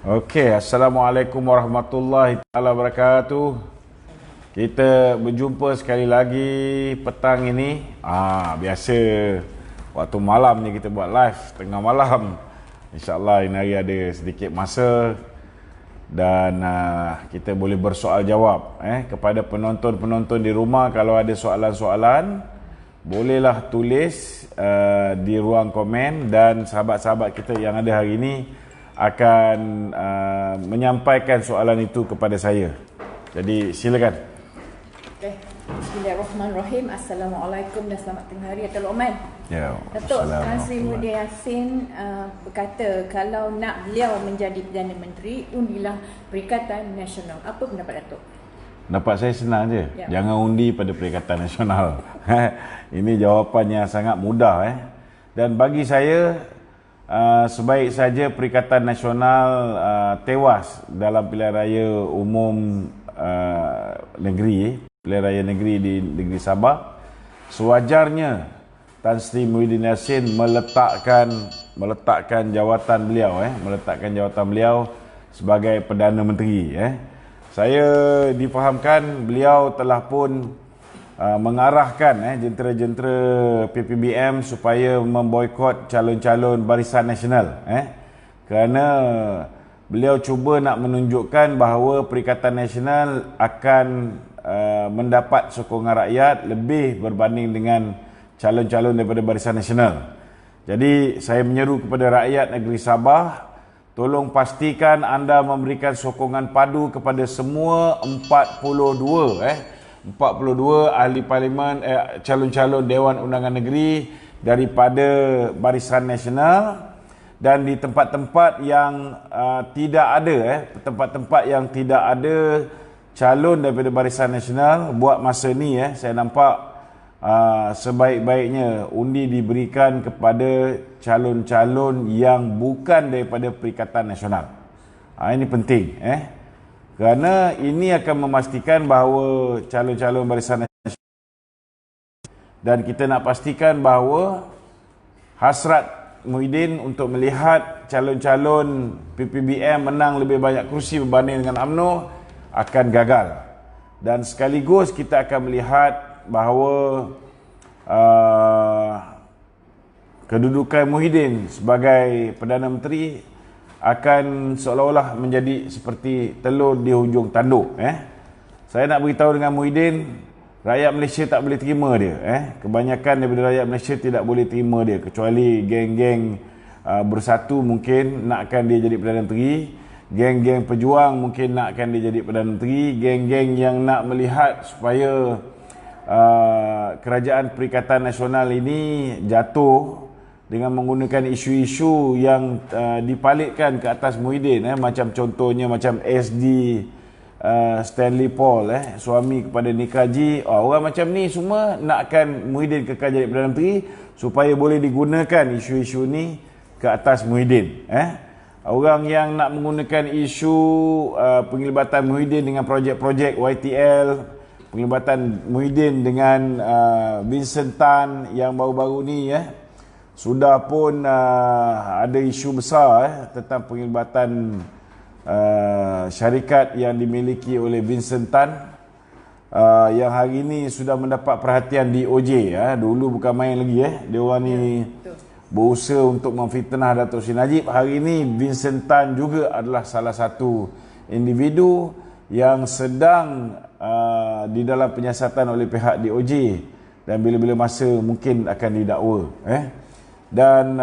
Okey, Assalamualaikum warahmatullahi taala wabarakatuh. Kita berjumpa sekali lagi petang ini. Biasa waktu malam ni kita buat live tengah malam. InsyaAllah ini hari ada sedikit masa dan kita boleh bersoal jawab kepada penonton-penonton di rumah. Kalau ada soalan-soalan, bolehlah tulis di ruang komen dan sahabat-sahabat kita yang ada hari ini akan menyampaikan soalan itu kepada saya. Jadi silakan. Okay. Bismillahirrahmanirrahim. Assalamualaikum dan selamat tengah hari Datuk Oman. Ya. Datuk Tan Sri Muhyiddin Yassin berkata kalau nak beliau menjadi Perdana Menteri, undilah Perikatan Nasional. Apa pendapat Datuk? Pendapat saya senang je. Ya. Jangan undi pada Perikatan Nasional. Ini jawapannya sangat mudah Dan bagi saya sebaik saja Perikatan Nasional tewas dalam pilihan raya umum pilihan raya negeri di negeri Sabah. Sewajarnya Tan Sri Muhyiddin Yassin meletakkan jawatan beliau sebagai Perdana Menteri. Saya difahamkan beliau telah pun mengarahkan jentera-jentera PPBM supaya memboikot calon-calon Barisan Nasional kerana beliau cuba nak menunjukkan bahawa Perikatan Nasional akan mendapat sokongan rakyat lebih berbanding dengan calon-calon daripada Barisan Nasional. Jadi saya menyeru kepada rakyat negeri Sabah, tolong pastikan anda memberikan sokongan padu kepada semua 42 ahli parlimen, calon-calon Dewan Undangan Negeri daripada Barisan Nasional, dan di tempat-tempat yang tempat-tempat yang tidak ada calon daripada Barisan Nasional, buat masa ni saya nampak sebaik-baiknya undi diberikan kepada calon-calon yang bukan daripada Perikatan Nasional. Ini penting kerana ini akan memastikan bahawa calon-calon Barisan Nasional, dan kita nak pastikan bahawa hasrat Muhyiddin untuk melihat calon-calon PPBM menang lebih banyak kursi berbanding dengan UMNO akan gagal. Dan sekaligus kita akan melihat bahawa kedudukan Muhyiddin sebagai Perdana Menteri akan seolah-olah menjadi seperti telur di hujung tanduk. Saya nak beritahu dengan Muhyiddin, rakyat Malaysia tak boleh terima dia. Kebanyakan daripada rakyat Malaysia tidak boleh terima dia, kecuali geng-geng bersatu mungkin nakkan dia jadi Perdana Menteri, geng-geng pejuang mungkin nakkan dia jadi Perdana Menteri, geng-geng yang nak melihat supaya kerajaan Perikatan Nasional ini jatuh dengan menggunakan isu-isu yang dipalitkan ke atas Muhyiddin, macam contohnya macam SD Stanley Paul, suami kepada Nikaji. Orang macam ni semua nakkan Muhyiddin kekal jadi Perdana Menteri supaya boleh digunakan isu-isu ni ke atas Muhyiddin. Orang yang nak menggunakan isu penglibatan Muhyiddin dengan projek-projek YTL, penglibatan Muhyiddin dengan Vincent Tan yang baru-baru ni sudah pun ada isu besar tentang penglibatan syarikat yang dimiliki oleh Vincent Tan yang hari ini sudah mendapat perhatian DOJ. Dulu bukan main lagi dia orang ni berusaha untuk memfitnah Datuk Seri Najib. Hari ini Vincent Tan juga adalah salah satu individu yang sedang di dalam penyiasatan oleh pihak DOJ, dan bila-bila masa mungkin akan didakwa. Dan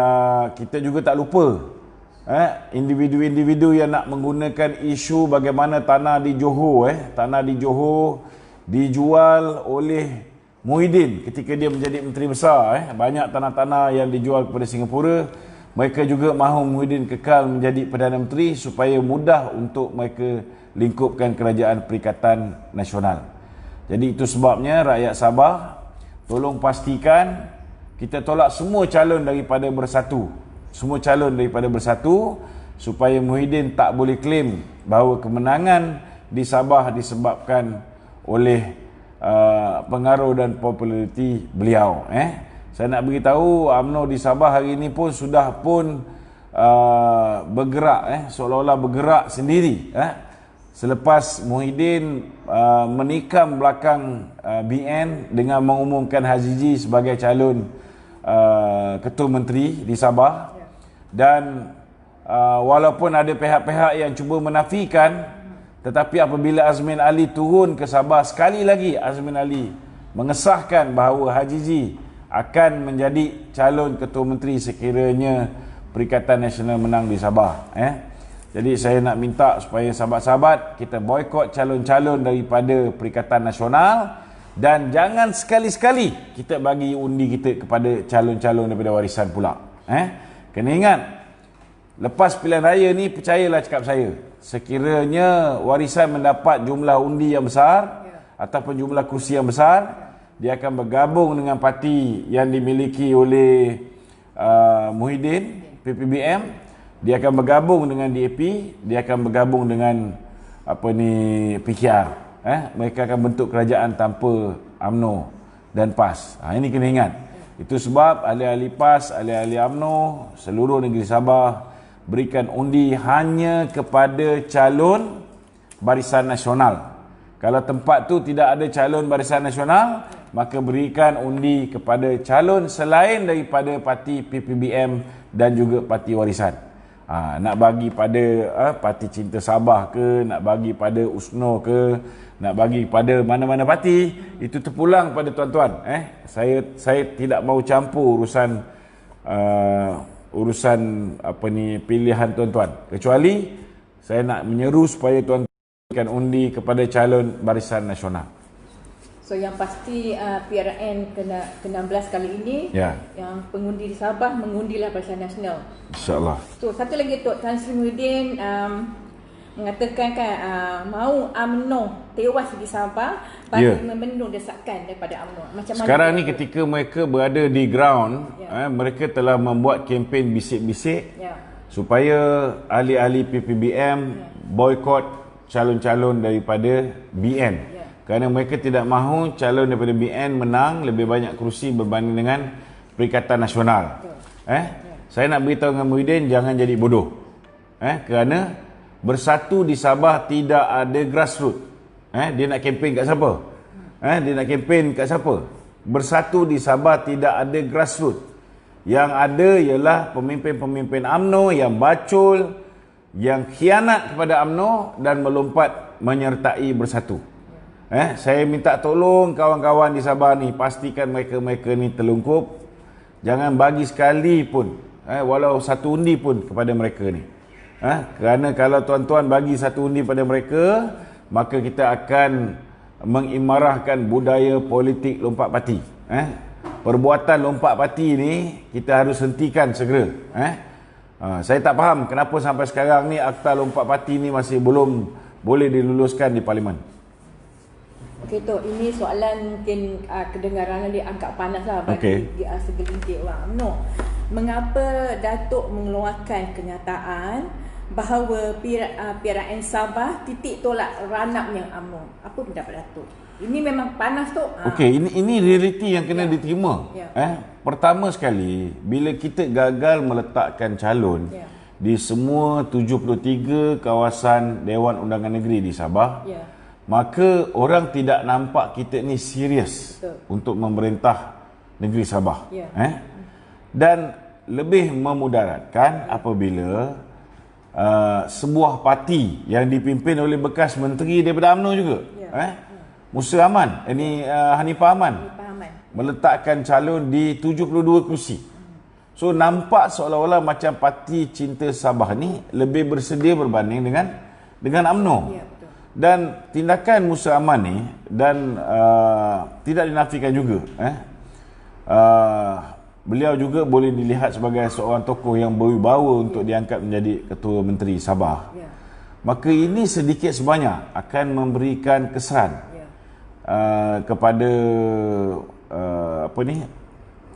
kita juga tak lupa individu-individu yang nak menggunakan isu bagaimana tanah di Johor dijual oleh Muhyiddin ketika dia menjadi Menteri Besar. Banyak tanah-tanah yang dijual kepada Singapura. Mereka juga mahu Muhyiddin kekal menjadi Perdana Menteri supaya mudah untuk mereka lingkupkan kerajaan Perikatan Nasional. Jadi itu sebabnya rakyat Sabah, tolong pastikan kita tolak semua calon daripada Bersatu. Supaya Muhyiddin tak boleh claim bahawa kemenangan di Sabah disebabkan oleh pengaruh dan populariti beliau. Saya nak beritahu UMNO di Sabah hari ini pun sudah pun bergerak, seolah-olah bergerak sendiri. Selepas Muhyiddin menikam belakang BN dengan mengumumkan Hazizi sebagai calon Ketua Menteri di Sabah, dan walaupun ada pihak-pihak yang cuba menafikan, tetapi apabila Azmin Ali turun ke Sabah, sekali lagi Azmin Ali mengesahkan bahawa Hazizi akan menjadi calon Ketua Menteri sekiranya Perikatan Nasional menang di Sabah. Jadi saya nak minta supaya sahabat-sahabat kita boikot calon-calon daripada Perikatan Nasional, dan jangan sekali-sekali kita bagi undi kita kepada calon-calon daripada Warisan pula. Kena ingat, lepas pilihan raya ni, percayalah cakap saya, sekiranya Warisan mendapat jumlah undi yang besar ataupun jumlah kursi yang besar, dia akan bergabung dengan parti yang dimiliki oleh Muhyiddin, PPBM. Dia akan bergabung dengan DAP, dia akan bergabung dengan PKR. Mereka akan bentuk kerajaan tanpa UMNO dan PAS. Ini kena ingat. Itu sebab ahli-ahli PAS, ahli-ahli UMNO seluruh negeri Sabah berikan undi hanya kepada calon Barisan Nasional. Kalau tempat tu tidak ada calon Barisan Nasional, maka berikan undi kepada calon selain daripada parti PPBM dan juga parti Warisan. Nak bagi pada parti Cinta Sabah ke, nak bagi pada USNO ke, nak bagi pada mana-mana parti, itu terpulang pada tuan-tuan. Saya tidak mahu campur urusan pilihan tuan-tuan, kecuali saya nak menyeru supaya tuan-tuan berikan undi kepada calon Barisan Nasional. So yang pasti PRN ke-16 kali ini, yang pengundi di Sabah mengundilah Barisan Nasional, InsyaAllah. So satu lagi Tan Sri Muhyiddin mengatakan mahu UMNO tewas di Sabah bagi memenuhi desakan daripada UMNO. Macam sekarang ni ketika mereka berada di ground, mereka telah membuat kempen bisik-bisik supaya ahli-ahli PPBM boikot calon-calon daripada BN. Kerana mereka tidak mahu calon daripada BN menang lebih banyak kerusi berbanding dengan Perikatan Nasional. Saya nak beritahu dengan Muhyiddin, jangan jadi bodoh. Kerana bersatu di Sabah tidak ada grassroots. Dia nak kempen kat siapa? Dia nak kempen kat siapa? Bersatu di Sabah tidak ada grassroots. Yang ada ialah pemimpin-pemimpin UMNO yang bacul, yang khianat kepada UMNO dan melompat menyertai bersatu. Saya minta tolong kawan-kawan di Sabah ni, pastikan mereka-mereka ni terlungkup. Jangan bagi sekali pun, walau satu undi pun kepada mereka ni. Kerana kalau tuan-tuan bagi satu undi pada mereka, maka kita akan mengimarahkan budaya politik lompat parti. Perbuatan lompat parti ni kita harus hentikan segera. Saya tak faham kenapa sampai sekarang ni akta lompat parti ni masih belum boleh diluluskan di Parlimen. Okey Tok, ini soalan mungkin kedengaran dia agak panas lah bagi segelintir orang UMNO. Mengapa Datuk mengeluarkan kenyataan bahawa PRN Sabah titik tolak run-up-nya UMNO? Apa pendapat Datuk? Ini memang panas Tok. Okey, ini realiti yang kena diterima. Pertama sekali, bila kita gagal meletakkan calon di semua 73 kawasan Dewan Undangan Negeri di Sabah, maka orang tidak nampak kita ni serius untuk memerintah negeri Sabah. Dan lebih memudaratkan apabila sebuah parti yang dipimpin oleh bekas menteri daripada UMNO juga, Musa Aman, Hanifah Aman, meletakkan calon di 72 kursi. So nampak seolah-olah macam parti Cinta Sabah ni lebih bersedia berbanding dengan UMNO. Dan tindakan Musa Aman ni dan tidak dinafikan juga, beliau juga boleh dilihat sebagai seorang tokoh yang berwibawa untuk diangkat menjadi Ketua Menteri Sabah. Maka ini sedikit sebanyak akan memberikan kesan kepada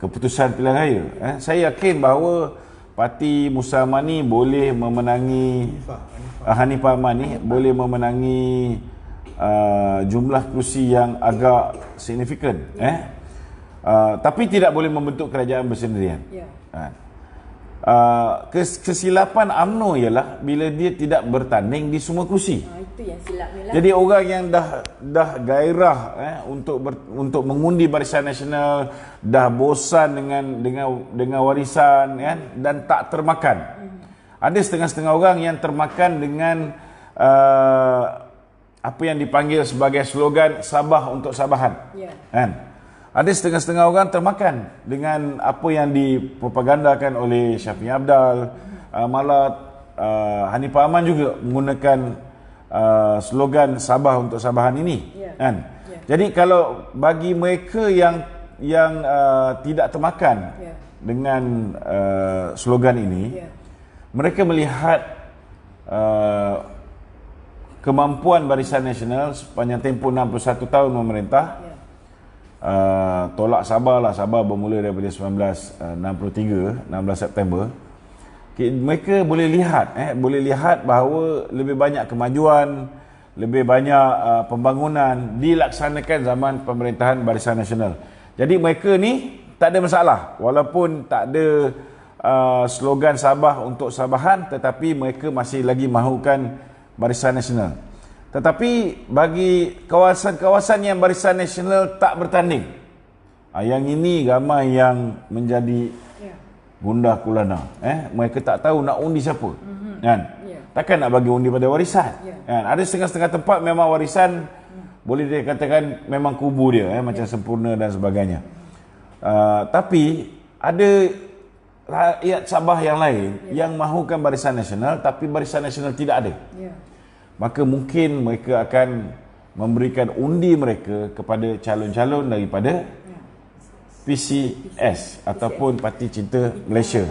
keputusan pilihan raya. Saya yakin bahawa parti Musa Aman ni boleh memenangi, Hanifah Aman ni boleh memenangi jumlah kursi yang agak signifikan, tapi tidak boleh membentuk kerajaan bersendirian. kesilapan UMNO ialah bila dia tidak bertanding di semua kerusi. Itu yang silapnya lah. Jadi orang yang dah gairah untuk mengundi Barisan Nasional, dah bosan dengan warisan kan, dan tak termakan. Ada setengah-setengah orang yang termakan dengan apa yang dipanggil sebagai slogan Sabah untuk Sabahan. Kan? Ada setengah-setengah orang termakan dengan apa yang dipropagandakan oleh Syafiee Apdal, malah Hanifah Aman juga menggunakan slogan Sabah untuk Sabahan ini. Kan? Jadi kalau bagi mereka yang tidak termakan dengan slogan ini, mereka melihat kemampuan Barisan Nasional sepanjang tempoh 61 tahun memerintah. Tolak Sabah lah, Sabah bermula daripada 1963, 16 September. Mereka boleh lihat bahawa lebih banyak kemajuan, lebih banyak pembangunan dilaksanakan zaman pemerintahan Barisan Nasional. Jadi mereka ni tak ada masalah walaupun tak ada slogan Sabah untuk Sabahan, tetapi mereka masih lagi mahukan Barisan Nasional. Tetapi bagi kawasan-kawasan yang Barisan Nasional tak bertanding, yang ini ramai yang menjadi gundah gulana. Mereka tak tahu nak undi siapa. Kan? Takkan nak bagi undi pada warisan. Kan? Ada setengah-setengah tempat memang warisan boleh dikatakan memang kubu dia, macam sempurna dan sebagainya. Tapi ada rakyat Sabah yang lain yang mahukan Barisan Nasional, tapi Barisan Nasional tidak ada. Maka mungkin mereka akan memberikan undi mereka kepada calon-calon daripada PCS ataupun Parti Cinta Malaysia,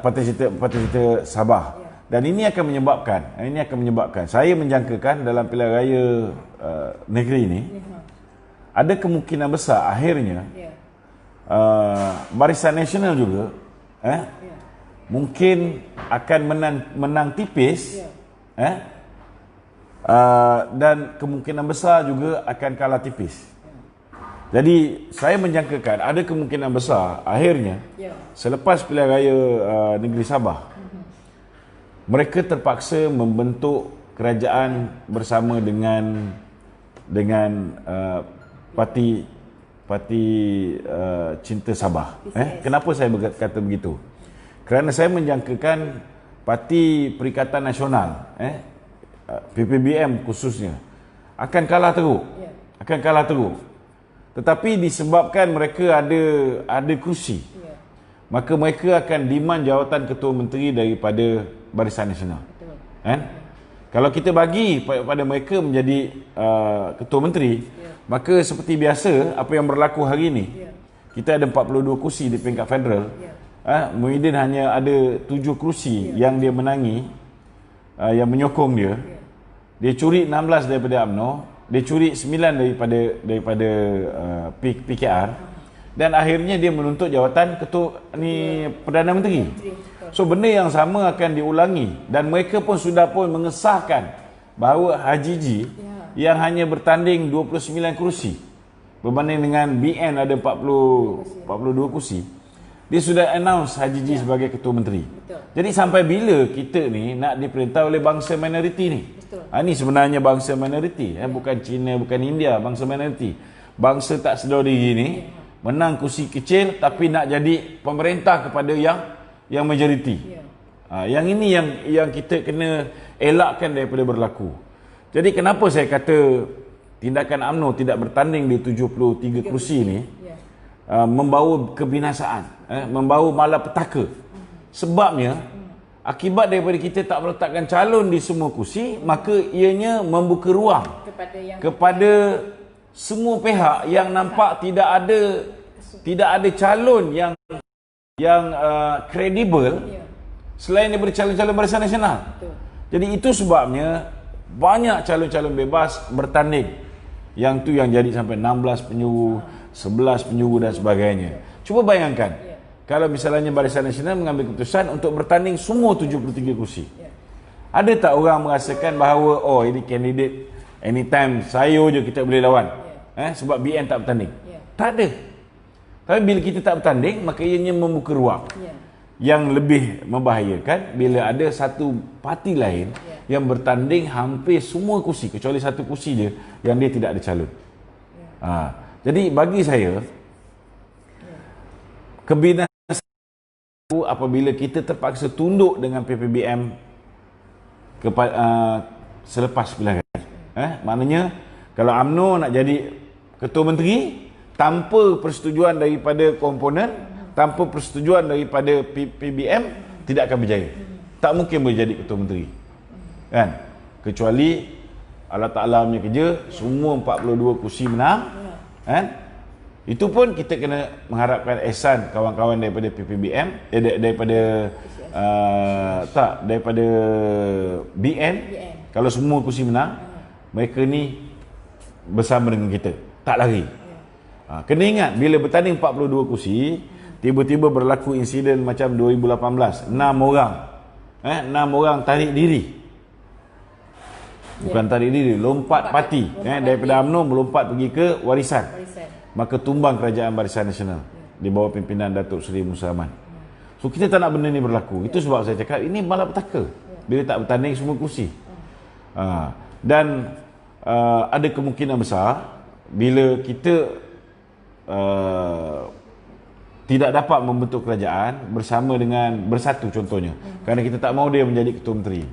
Parti Cinta Sabah. Dan ini akan menyebabkan saya menjangkakan dalam pilihan raya negeri ini ada kemungkinan besar akhirnya Barisan Nasional juga mungkin akan menang tipis, dan kemungkinan besar juga akan kalah tipis. Jadi saya menjangkakan ada kemungkinan besar akhirnya selepas pilihan raya negeri Sabah, mereka terpaksa membentuk kerajaan bersama dengan Parti Cinta Sabah. Kenapa saya berkata begitu? Kerana saya menjangkakan Parti Perikatan Nasional, PPBM khususnya, akan kalah teruk. Tetapi disebabkan mereka ada kerusi, maka mereka akan demand jawatan Ketua Menteri daripada Barisan Nasional. Kalau kita bagi pada mereka menjadi Ketua Menteri, maka seperti biasa apa yang berlaku hari ini, kita ada 42 kursi di peringkat federal. Muhyiddin hanya ada 7 kursi yang dia menangi, yang menyokong dia. Dia curi 16 daripada UMNO, dia curi 9 daripada PKR, dan akhirnya dia menuntut jawatan Perdana Menteri. So benda yang sama akan diulangi, dan mereka pun sudah mengesahkan bahawa Haji G yang hanya bertanding 29 kursi berbanding dengan BN ada 42 kursi, dia sudah announce Haji G sebagai Ketua Menteri. Jadi sampai bila kita ni nak diperintah oleh bangsa minoriti ni? Ini sebenarnya bangsa minoriti, bukan Cina, bukan India, bangsa minoriti. Bangsa tak sedar diri ni menang kursi kecil tapi nak jadi pemerintah kepada yang majoriti. Yang ini yang kita kena elakkan daripada berlaku. Jadi kenapa saya kata tindakan UMNO tidak bertanding di 73 kursi ni membawa kebinasaan, membawa malapetaka. Sebabnya akibat daripada kita tak meletakkan calon di semua kursi, maka ianya membuka ruang kepada semua pihak yang nampak tidak ada calon yang kredibel selain daripada calon-calon Barisan Nasional. Jadi itu sebabnya banyak calon-calon bebas bertanding. Yang tu yang jadi sampai 16 penyuru, 11 penyuru dan sebagainya. Cuba bayangkan kalau misalnya Barisan Nasional mengambil keputusan untuk bertanding semua 73 kursi. Ada tak orang merasakan bahawa ini kandidat anytime saya je kita boleh lawan, sebab BN tak bertanding? Tak ada. Tapi bila kita tak bertanding, maka ianya membuka ruang. yang lebih membahayakan bila ada satu parti lain yang bertanding hampir semua kursi kecuali satu kursi dia yang dia tidak ada calon. Jadi bagi saya kebinasaan apabila kita terpaksa tunduk dengan PPBM selepas pilihan raya. Maknanya kalau UMNO nak jadi ketua menteri tanpa persetujuan daripada komponen, tanpa persetujuan daripada PBM, tidak akan berjaya. Tak mungkin boleh jadi ketua menteri. Kan? Kecuali Allah Ta'ala punya kerja, semua 42 kursi menang. Kan? Itu pun kita kena mengharapkan ihsan kawan-kawan daripada PPBM, daripada daripada BN. Kalau semua kursi menang, mereka ni bersama dengan kita, tak lari. Kena ingat, bila bertanding 42 kursi, tiba-tiba berlaku insiden macam 2018, 6 orang tarik diri. Bukan tarik diri, lompat parti. Daripada UMNO melompat pergi ke warisan. Maka tumbang kerajaan Barisan Nasional di bawah pimpinan Datuk Seri Musa Aman. So kita tak nak benda ni berlaku. Itu sebab saya cakap ini malapetaka bila tak bertanding semua kursi. Dan ada kemungkinan besar bila kita tidak dapat membentuk kerajaan bersama dengan Bersatu contohnya, kerana kita tak mahu dia menjadi ketua menteri,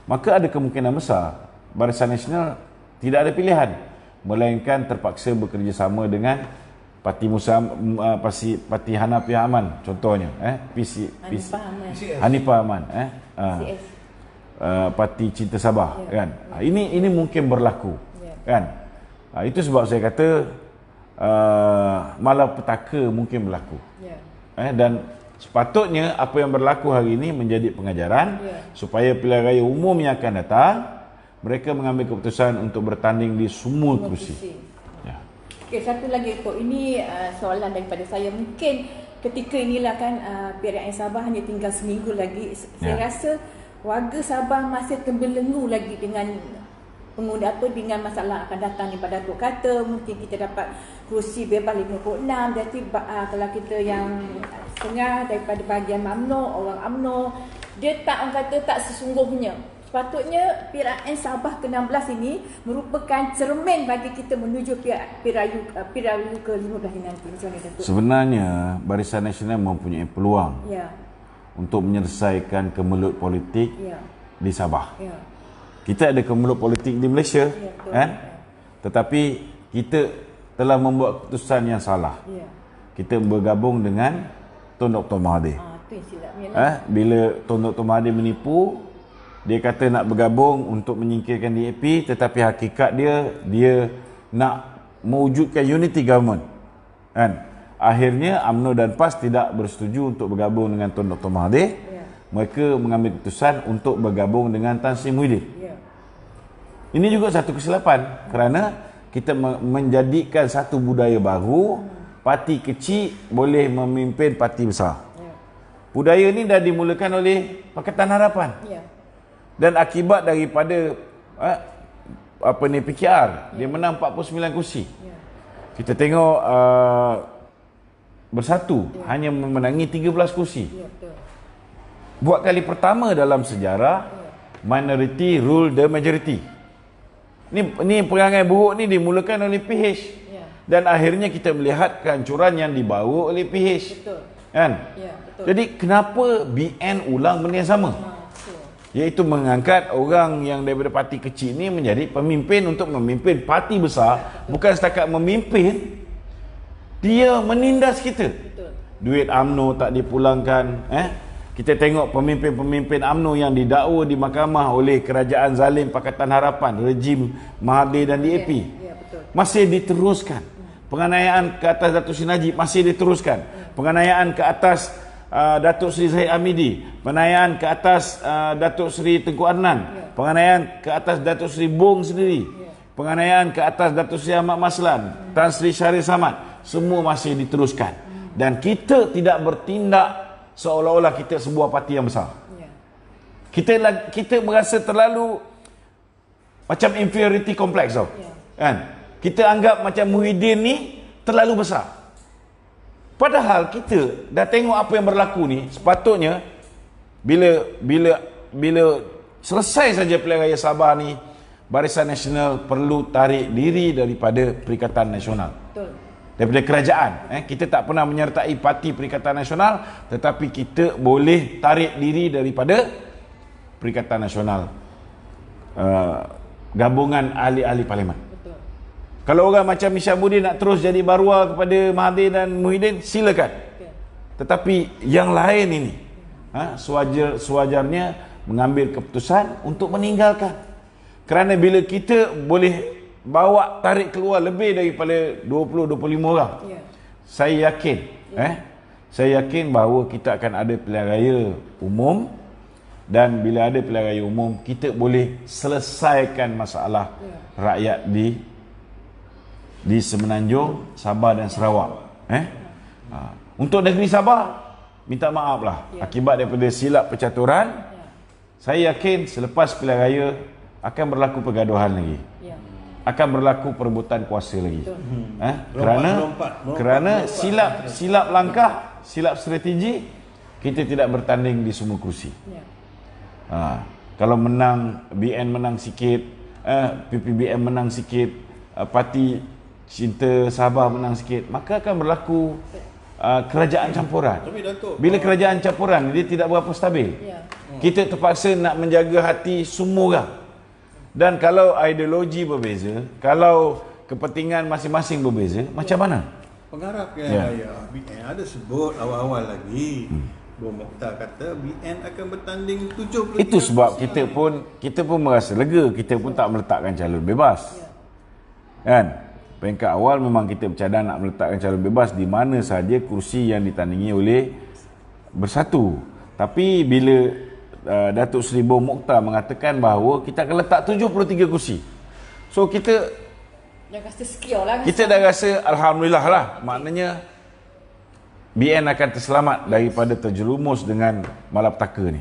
maka ada kemungkinan besar Barisan Nasional tidak ada pilihan melainkan terpaksa bekerjasama dengan Parti Parti Hanafiah Aman contohnya, Hanifah Aman, Parti Cinta Sabah, kan. Ini mungkin berlaku, kan. Itu sebab saya kata malapetaka mungkin berlaku. Dan sepatutnya apa yang berlaku hari ini menjadi pengajaran supaya pilihan raya umum yang akan datang mereka mengambil keputusan untuk bertanding di semua kursi. Okey, satu lagi Tok, ini soalan daripada saya. Mungkin ketika inilah kan PRN Sabah hanya tinggal seminggu lagi. Saya rasa warga Sabah masih terbelenggu lagi dengan dengan masalah akan datang ni. Pada Datuk kata mungkin kita dapat kursi bebas 56. Jadi kalau kita yang setengah daripada bahagian UMNO, orang UMNO, dia tak, orang kata tak sesungguhnya. Sepatutnya PRN Sabah ke-16 ini merupakan cermin bagi kita menuju PRU ke-15 nanti. Macam mana Datuk? Sebenarnya Barisan Nasional mempunyai peluang untuk menyelesaikan kemelut politik di Sabah. Kita ada kemelut politik di Malaysia, kan? Tetapi kita telah membuat keputusan yang salah. Kita bergabung dengan Tun Dr. Mahathir. Bila Tun Dr. Mahathir menipu, dia kata nak bergabung untuk menyingkirkan DAP, tetapi hakikat dia nak mewujudkan unity government, kan. Akhirnya UMNO dan PAS tidak bersetuju untuk bergabung dengan Tun Dr. Mahathir. Mereka mengambil keputusan untuk bergabung dengan Tan Sri Muhyiddin. Ini juga satu kesilapan kerana kita menjadikan satu budaya baru, parti kecil boleh memimpin parti besar. Budaya ini dah dimulakan oleh Pakatan Harapan. Dan akibat daripada PKR, dia menang 49 kursi. Kita tengok Bersatu hanya memenangi 13 kursi. Buat kali pertama dalam sejarah, minority rule the majority. Ni perangai buruk ni dimulakan oleh PH. Dan akhirnya kita melihat kehancuran yang dibawa oleh PH. Kan? Jadi kenapa BN ulang benda yang sama? Iaitu mengangkat orang yang daripada parti kecil ni menjadi pemimpin untuk memimpin parti besar. Bukan setakat memimpin, dia menindas kita. Duit UMNO tak dipulangkan. Kita tengok pemimpin-pemimpin UMNO yang didakwa di mahkamah oleh kerajaan zalim Pakatan Harapan, rejim Mahathir dan DAP, masih diteruskan. Penganiayaan ke atas Datuk Seri Najib masih diteruskan. Penganiayaan ke atas Datuk Seri Zahid Hamidi, penganiayaan ke atas Datuk Seri Tengku Adnan, penganiayaan ke atas Datuk Seri Bong sendiri, penganiayaan ke atas Datuk Seri Ahmad Maslan, Tan Sri Syarif Samad, semua masih diteruskan. Dan kita tidak bertindak seolah-olah kita sebuah parti yang besar. Kita merasa terlalu macam inferiority complex tau. Kan? Kita anggap macam Muhyiddin ni terlalu besar. Padahal kita dah tengok apa yang berlaku ni, sepatutnya bila selesai saja pilihan raya Sabah ni, Barisan Nasional perlu tarik diri daripada Perikatan Nasional. Betul. Daripada kerajaan. Kita tak pernah menyertai parti Perikatan Nasional, tetapi kita boleh tarik diri daripada Perikatan Nasional. Gabungan ahli-ahli parlimen. Betul. Kalau orang macam Mishamuddin nak terus jadi barua kepada Mahathir dan Muhyiddin, silakan. Okay. Tetapi yang lain ini, sewajarnya mengambil keputusan untuk meninggalkan. Kerana bila kita boleh bawa tarik keluar lebih daripada 20-25 orang, saya yakin saya yakin bahawa kita akan ada pilihan raya umum, dan bila ada pilihan raya umum, kita boleh selesaikan masalah rakyat di Semenanjung, Sabah dan Sarawak. Untuk negeri Sabah, minta maaf lah akibat daripada silap percaturan. Saya yakin selepas pilihan raya akan berlaku pergaduhan lagi. Akan berlaku perebutan kuasa lagi. Kerana silap langkah, silap strategi, kita tidak bertanding di semua kerusi. Kalau menang, BN menang sikit, PPBM menang sikit, Parti Cinta Sabah menang sikit, maka akan berlaku kerajaan campuran. Bila kerajaan campuran, dia tidak berapa stabil. Kita terpaksa nak menjaga hati semua orang. Dan kalau ideologi berbeza, kalau kepentingan masing-masing berbeza, macam mana? Pengarah pilihan raya BN ada sebut awal-awal lagi, Bro Mokhtar kata BN akan bertanding 73%. Itu sebab kita pun merasa lega, kita pun tak meletakkan calon bebas. Kan? Peringkat awal memang kita bercadang nak meletakkan calon bebas di mana sahaja kursi yang ditandingi oleh Bersatu. Tapi bila Datuk Seri Bro Mokhtar mengatakan bahawa kita akan letak 73 kursi, so kita dah rasa secure lah. Kita dah rasa alhamdulillah lah. Maknanya BN akan terselamat daripada terjerumus dengan malapetaka ni.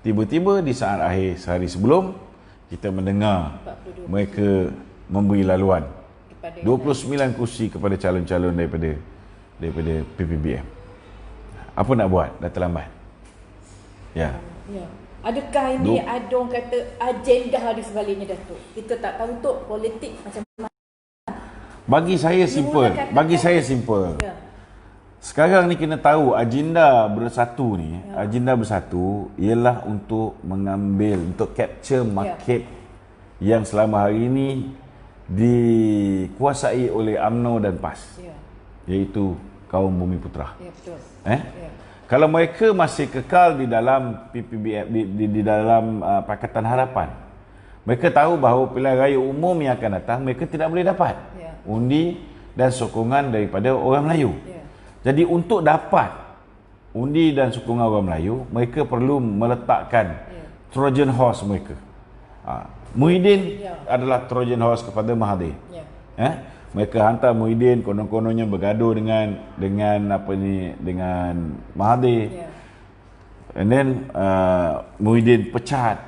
Tiba-tiba di saat akhir sehari sebelum, kita mendengar mereka memberi laluan 29 kursi kepada calon-calon daripada PPBM. Apa nak buat? Dah terlambat. Ya. Adakah ini ada orang kata agenda di sebaliknya, Datuk? Kita tak tahu tu politik macam mana. Bagi saya simple. Sekarang ni kena tahu agenda Bersatu ni, agenda Bersatu ialah untuk mengambil, untuk capture market yang selama hari ini dikuasai oleh UMNO dan PAS. Iaitu kaum Bumi Putra. Betul. Kalau mereka masih kekal di dalam PPBM, di dalam Pakatan Harapan, mereka tahu bahawa pilihan raya umum yang akan datang mereka tidak boleh dapat undi dan sokongan daripada orang Melayu. Jadi untuk dapat undi dan sokongan orang Melayu, mereka perlu meletakkan Trojan horse mereka. Muhyiddin adalah Trojan horse kepada Mahathir. Mereka hantar Muhyiddin, konon-kononnya bergaduh dengan Mahathir. And then Muhyiddin pecat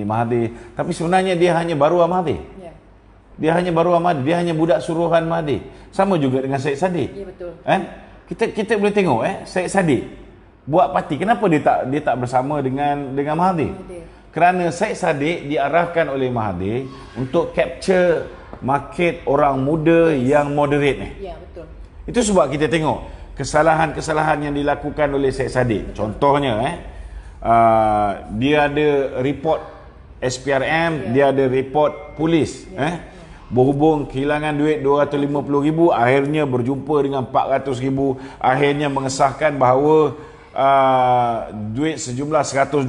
Mahathir. Tapi sebenarnya dia hanya baru Mahathir. Dia hanya budak suruhan Mahathir. Sama juga dengan Syed Saddiq. Ya, betul. Kita boleh tengok Syed Saddiq buat parti, kenapa dia tak bersama dengan Mahathir? Kerana Syed Saddiq diarahkan oleh Mahathir untuk capture market orang muda yang moderate ni. Ya, betul. Itu sebab kita tengok kesalahan-kesalahan yang dilakukan oleh Syed Saddiq. Contohnya dia ada report SPRM, dia ada report polis, berhubung kehilangan duit 250,000, akhirnya berjumpa dengan 400,000, akhirnya mengesahkan bahawa duit sejumlah 120,000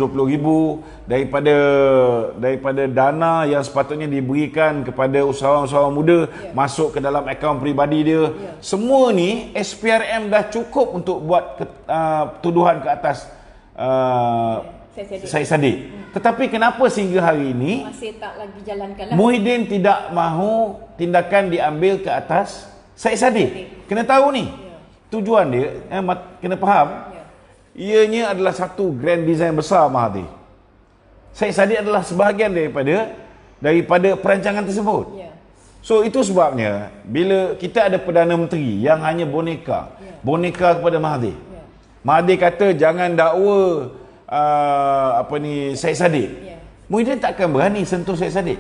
daripada dana yang sepatutnya diberikan kepada usahawan-usahawan muda masuk ke dalam akaun peribadi dia. Semua ni SPRM dah cukup untuk buat tuduhan ke atas Syed Saddiq. Tetapi kenapa sehingga hari ini masih tak lagi jalankan lah. Muhyiddin tidak mahu tindakan diambil ke atas Syed Saddiq? Kena tahu ni tujuan dia, kena faham. Ianya adalah satu grand design besar Mahathir. Syed Saddiq adalah sebahagian daripada perancangan tersebut. So itu sebabnya bila kita ada Perdana Menteri yang hanya boneka, boneka kepada Mahathir. Mahathir kata jangan dakwa Syed Saddiq. Muhyiddin takkan berani sentuh Syed Saddiq.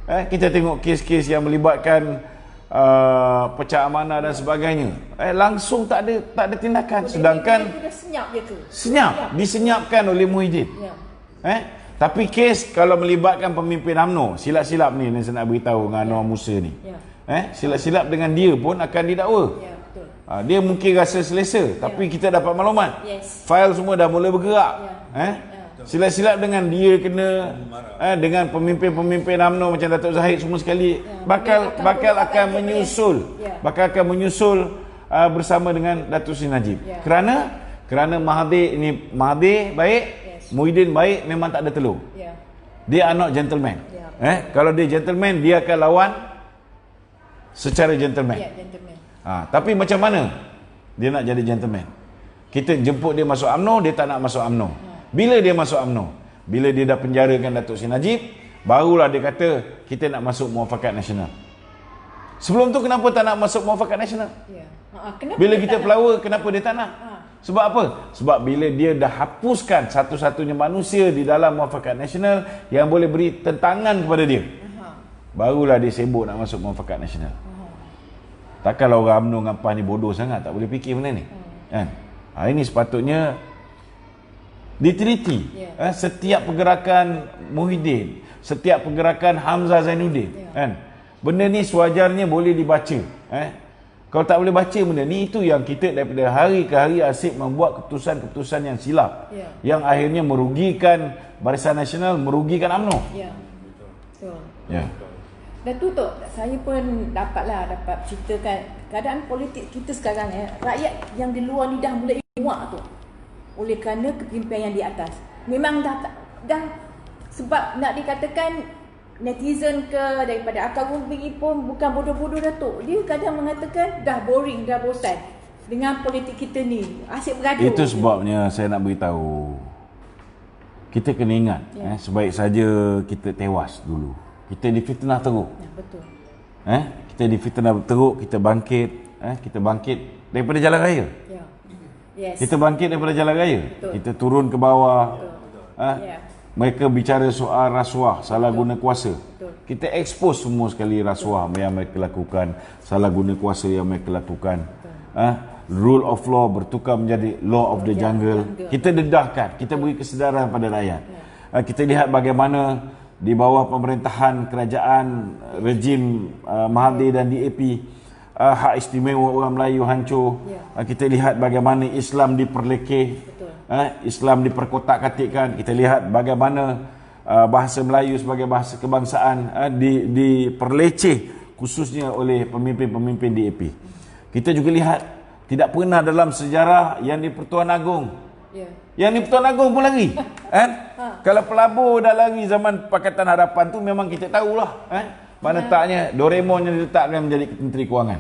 Kita tengok kes-kes yang melibatkan pecah amanah dan sebagainya. Langsung tak ada tindakan. Sedangkan disenyapkan oleh Muhyiddin. Tapi kes kalau melibatkan pemimpin UMNO, silap-silap ni saya nak beritahu dengan Anwar Musa ni. Silap-silap dengan dia pun akan didakwa. Dia mungkin rasa selesa, tapi kita dapat maklumat. Fail semua dah mula bergerak. Silap-silap dengan dia kena dengan pemimpin-pemimpin UMNO macam Datuk Zahid semua sekali bakal akan menyusul bersama dengan Datuk Seri Najib. Kerana Mahathir baik, Muhyiddin baik, memang tak ada telur. Dia are not gentleman. Kalau dia gentleman, dia akan lawan secara gentleman. Tapi macam mana dia nak jadi gentleman? Kita jemput dia masuk UMNO, dia tak nak masuk UMNO. Bila dia masuk UMNO, bila dia dah penjarakan Datuk Seri Najib, barulah dia kata kita nak masuk Muafakat Nasional. Sebelum tu kenapa tak nak masuk Muafakat Nasional? Bila kita pelawa, kenapa dia tak nak? Sebab apa? Sebab bila dia dah hapuskan satu-satunya manusia di dalam Muafakat Nasional yang boleh beri tentangan kepada dia, barulah dia sibuk nak masuk Muafakat Nasional. Takkanlah orang UMNO dengan PAS ni bodoh sangat, tak boleh fikir benda ni. Ini sepatutnya diteliti. Setiap pergerakan Muhyiddin, setiap pergerakan Hamzah Zainuddin, benda ni sewajarnya boleh dibaca. Kalau tak boleh baca benda ni, itu yang kita daripada hari ke hari asyik membuat keputusan-keputusan yang silap, yang akhirnya merugikan Barisan Nasional, merugikan UMNO. Betul. Datuk, saya pun dapat ceritakan keadaan politik kita sekarang. Rakyat yang di luar ni dah mulai muak tu oleh kerana kepimpinan yang di atas. Memang dah sebab nak dikatakan netizen ke daripada akar rumput pun bukan bodoh-bodoh Datuk. Dia kadang mengatakan dah boring, dah bosan dengan politik kita ni. Asyik bergaduh. Itu sebabnya saya nak beritahu, kita kena ingat, sebaik saja kita tewas dulu, kita difitnah teruk. Betul. Kita difitnah teruk, kita bangkit, kita bangkit daripada jalan raya. Kita bangkit daripada jalan raya. Betul. Kita turun ke bawah. Mereka bicara soal rasuah, salah guna kuasa. Kita expose semua sekali rasuah yang mereka lakukan, salah guna kuasa yang mereka lakukan. Rule of law bertukar menjadi law of the jungle. Kita dedahkan, kita beri kesedaran pada rakyat. Kita lihat bagaimana di bawah pemerintahan kerajaan rejim Mahathir dan DAP, hak istimewa orang Melayu hancur. Kita lihat bagaimana Islam diperlekeh, Islam diperkotak-katikkan. Kita lihat bagaimana bahasa Melayu sebagai bahasa kebangsaan diperleceh khususnya oleh pemimpin-pemimpin DAP. Kita juga lihat tidak pernah dalam sejarah Yang di-Pertuan Agong. Yang di-Pertuan Agong pun lari. Kalau pelabur dah lari zaman Pakatan Harapan tu, memang kita tahulah. Mana taknya Doraemon yang diletakkan menjadi Menteri Kewangan.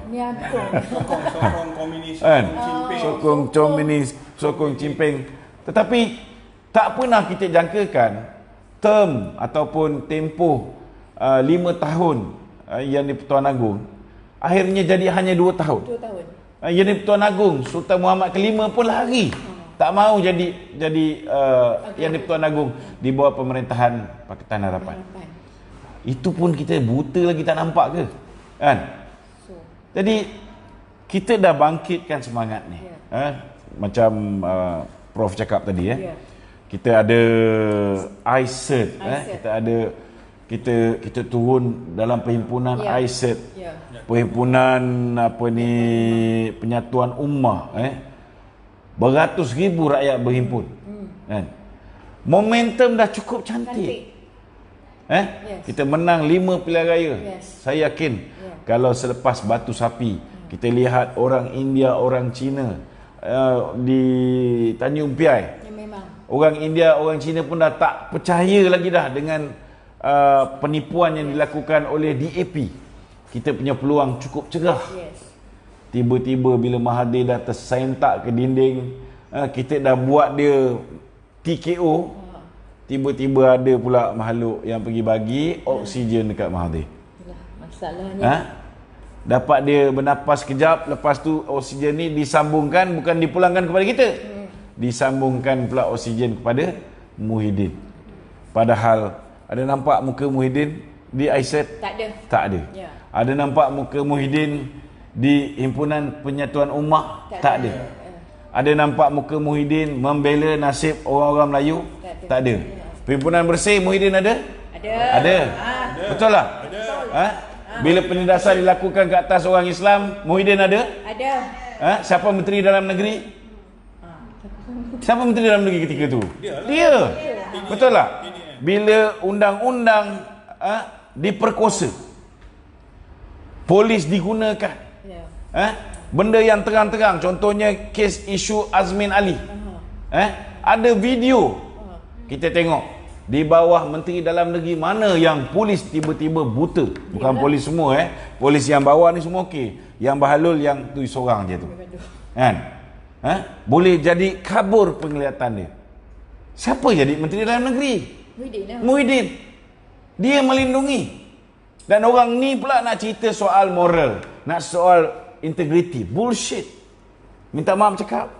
Sokong komunis, sokong komunis, sokong cimpeng. Tetapi tak pernah kita jangkakan term ataupun tempoh 5 tahun Yang di-Pertuan Agong akhirnya jadi hanya 2 tahun. 2 tahun. Yang di-Pertuan Agong Sultan Muhammad ke-5 pun lari. Tak mahu jadi Yang di-Pertuan Agong di bawah pemerintahan Pakatan Harapan. Itu pun kita buta lagi tak nampak ke? Jadi kita dah bangkitkan semangat ni. Macam Prof cakap tadi, kita ada ICERT, kita ada kita turun dalam perhimpunan ICERT, perhimpunan Penyatuan Ummah, beratus ribu rakyat berhimpun. Momentum dah cukup cantik. Kita menang 5 pilihan raya. Saya yakin kalau selepas Batu Sapi kita lihat orang India, orang Cina di Tanjung Piai, orang India, orang Cina pun dah tak percaya lagi dah dengan penipuan yang dilakukan oleh DAP. Kita punya peluang cukup cerah. Tiba-tiba bila Mahathir dah tersentak ke dinding, kita dah buat dia TKO, tiba-tiba ada pula makhluk yang pergi bagi oksigen dekat Mahathir. Masalahnya Dapat dia bernafas kejap, lepas tu oksigen ni disambungkan, bukan dipulangkan kepada kita. Disambungkan pula oksigen kepada Muhyiddin. Padahal ada nampak muka Muhyiddin di ISET? tak ada. Tak ada. Ya. Ada nampak muka Muhyiddin di Himpunan Penyatuan Ummah? Tak ada. Ada nampak muka Muhyiddin membela nasib orang-orang Melayu? Tak ada. Perhimpunan Bersih Muhyiddin ada? Ada. Betul lah? Ada. Bila penindasan dilakukan ke atas orang Islam, Muhyiddin ada? Ada. Siapa Menteri Dalam Negeri? Siapa Menteri Dalam Negeri ketika tu? Dia. Betul lah? Bila undang-undang diperkosa, polis digunakan, benda yang terang-terang, contohnya kes isu Azmin Ali, ada video, kita tengok di bawah Menteri Dalam Negeri mana yang polis tiba-tiba buta. Bukan polis semua, polis yang bawah ni semua okey, yang Bahalul yang tu seorang je tu, kan? Boleh jadi kabur penglihatan dia. Siapa jadi Menteri Dalam Negeri? Muhyiddin. Dia melindungi. Dan orang ni pula nak cerita soal moral, nak soal integriti. Bullshit. Minta maaf cakap.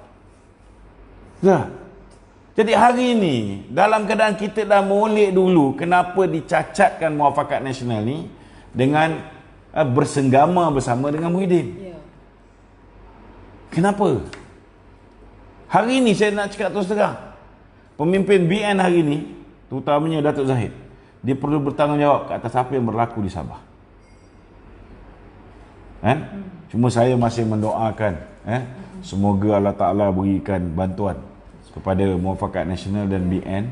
Jadi hari ni, dalam keadaan kita dah molek dulu, kenapa dicacatkan Muafakat Nasional ni dengan bersenggama bersama dengan Muhyiddin? Kenapa? Hari ni saya nak cakap terus terang, pemimpin BN hari ni, terutamanya Datuk Zahid, dia perlu bertanggungjawab ke atas apa yang berlaku di Sabah. Cuma saya masih mendoakan, semoga Allah Ta'ala berikan bantuan kepada Muafakat Nasional dan BN,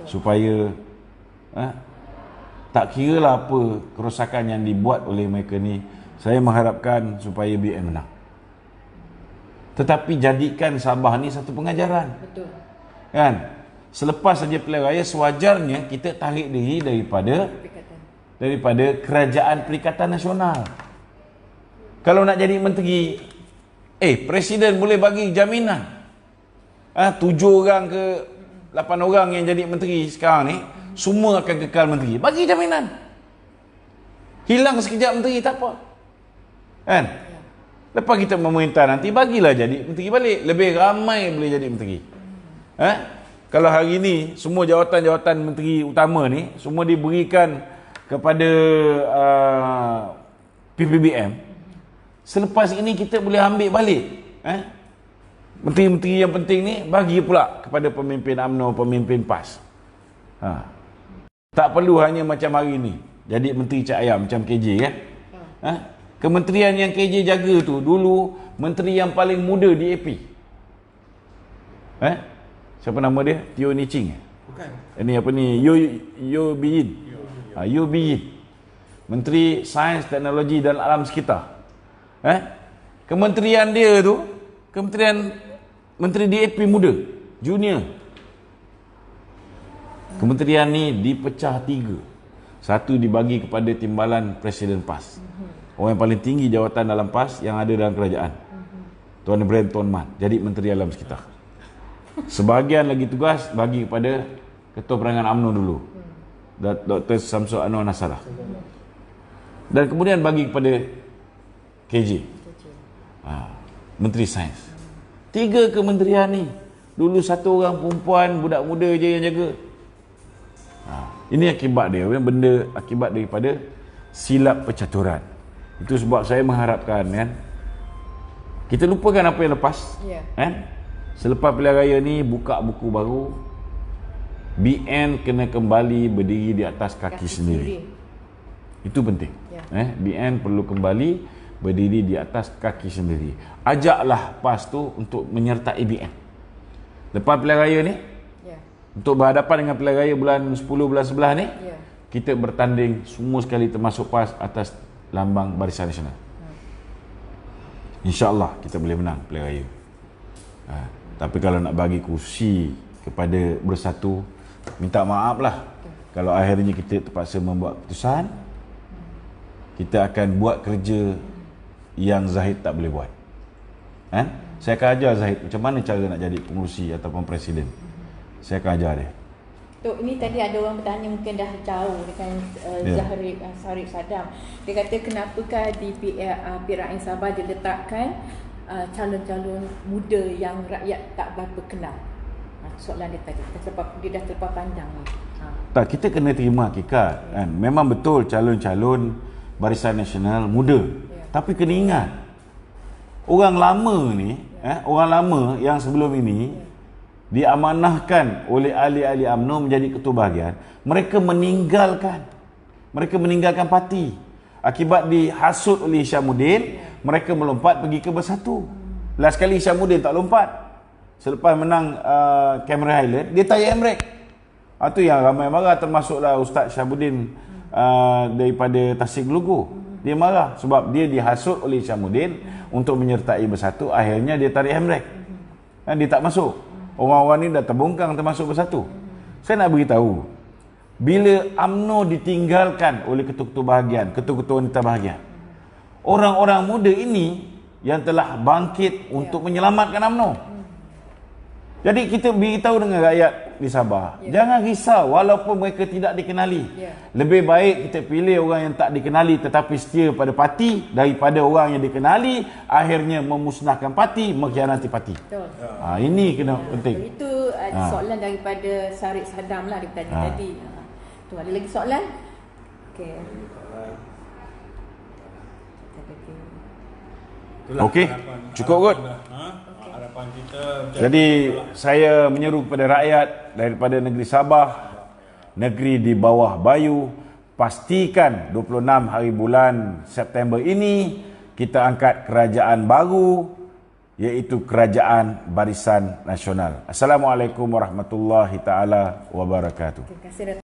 supaya tak kira lah apa kerosakan yang dibuat oleh mereka ni, saya mengharapkan supaya BN menang. Tetapi jadikan Sabah ni satu pengajaran. Betul. Kan? Selepas saja pilihan raya, sewajarnya kita tarik diri daripada Kerajaan Perikatan Nasional. Kalau nak jadi menteri, Presiden boleh bagi jaminan 7 orang ke 8 orang yang jadi menteri sekarang ni, semua akan kekal menteri. Bagi jaminan. Hilang sekejap menteri, tak apa. Kan? Lepas kita memerintah nanti, bagilah jadi menteri balik. Lebih ramai boleh jadi menteri. Kalau hari ni semua jawatan-jawatan menteri utama ni semua diberikan kepada PPBM, selepas ini kita boleh ambil balik menteri-menteri yang penting ni, bagi pula kepada pemimpin UMNO, pemimpin PAS. Tak perlu hanya macam hari ni jadi menteri cak ayam macam KJ kan. Kementerian yang KJ jaga tu dulu menteri yang paling muda di AP. Siapa nama dia? Teo Ni Ching. Bukan. Ini apa ni? Yo Biyin. Yo Biyin. Menteri Sains, Teknologi dan Alam Sekitar. Kementerian dia tu, menteri DAP muda, junior. Kementerian ni dipecah 3. Satu dibagi kepada timbalan Presiden PAS. Orang yang paling tinggi jawatan dalam PAS yang ada dalam kerajaan. Tuan Ibrahim Tuan Man jadi Menteri Alam Sekitar. Sebahagian lagi tugas bagi kepada Ketua Perangan UMNO dulu, Dr. Samsul Anwar Nasrallah. Dan kemudian bagi kepada KJ, Menteri Sains. 3 kementerian ni dulu 1 orang perempuan, budak muda je yang jaga. Ini akibat dia, benda akibat daripada silap percaturan. Itu sebab saya mengharapkan kan, kita lupakan apa yang lepas. Selepas pilihan raya ni, buka buku baru. BN kena kembali berdiri di atas kaki sendiri. Itu penting. BN perlu kembali berdiri di atas kaki sendiri. Ajaklah PAS tu untuk menyertai BN. Lepas pilihan raya ni, untuk berhadapan dengan pilihan raya bulan 10, bulan 11 ni, kita bertanding semua sekali termasuk PAS atas lambang Barisan Nasional. InsyaAllah kita boleh menang pilihan raya. Tapi kalau nak bagi kursi kepada Bersatu, minta maaf lah kalau akhirnya kita terpaksa membuat keputusan, kita akan buat kerja yang Zahid tak boleh buat. Saya akan ajar Zahid macam mana cara nak jadi pengurusi ataupun presiden. Saya akan ajar dia. Tok, ini tadi ada orang bertanya mungkin dah jauh dengan Sharif Sadam. Dia kata kenapakah di PRN Sabah diletakkan calon-calon muda yang rakyat tak berapa kenal? Soalan dia tadi. Dia dah terlepas pandang ni. Tak, kita kena terima hakikat kan. Memang betul calon-calon Barisan Nasional muda. Tapi kena ingat, orang lama ni, orang lama yang sebelum ini diamanahkan oleh ahli-ahli UMNO menjadi ketua bahagian, mereka meninggalkan parti. Akibat dihasut oleh Hishamuddin, mereka melompat pergi ke Bersatu. Last kali Hishamuddin tak lompat. Selepas menang Cameron Highland, dia tarik handbrake. Itu yang ramai marah, termasuklah Ustaz Syahabuddin daripada Tasik Gelugu. Dia marah sebab dia dihasut oleh Hishamuddin untuk menyertai Bersatu. Akhirnya dia tarik handbrake. Dia tak masuk. Orang-orang ni dah terbongkang termasuk Bersatu. Saya nak beritahu, bila UMNO ditinggalkan oleh ketua-ketua bahagian, ketua-ketua wanita bahagian, orang-orang muda ini yang telah bangkit untuk menyelamatkan UMNO. Jadi kita beritahu dengan rakyat di Sabah, jangan risau walaupun mereka tidak dikenali. Lebih baik kita pilih orang yang tak dikenali tetapi setia pada parti daripada orang yang dikenali akhirnya memusnahkan parti, mengkhianati parti. Betul. Ini kena penting. Itu soalan daripada Sharif Sadam lah dia bertanya tadi. Tu ada lagi soalan? Okey. Okey, cukup kot. Harapan kita. Jadi saya menyeru kepada rakyat daripada negeri Sabah, negeri di bawah Bayu, pastikan 26 hari bulan September ini kita angkat kerajaan baru, iaitu Kerajaan Barisan Nasional. Assalamualaikum warahmatullahi taala wabarakatuh. Terima kasih.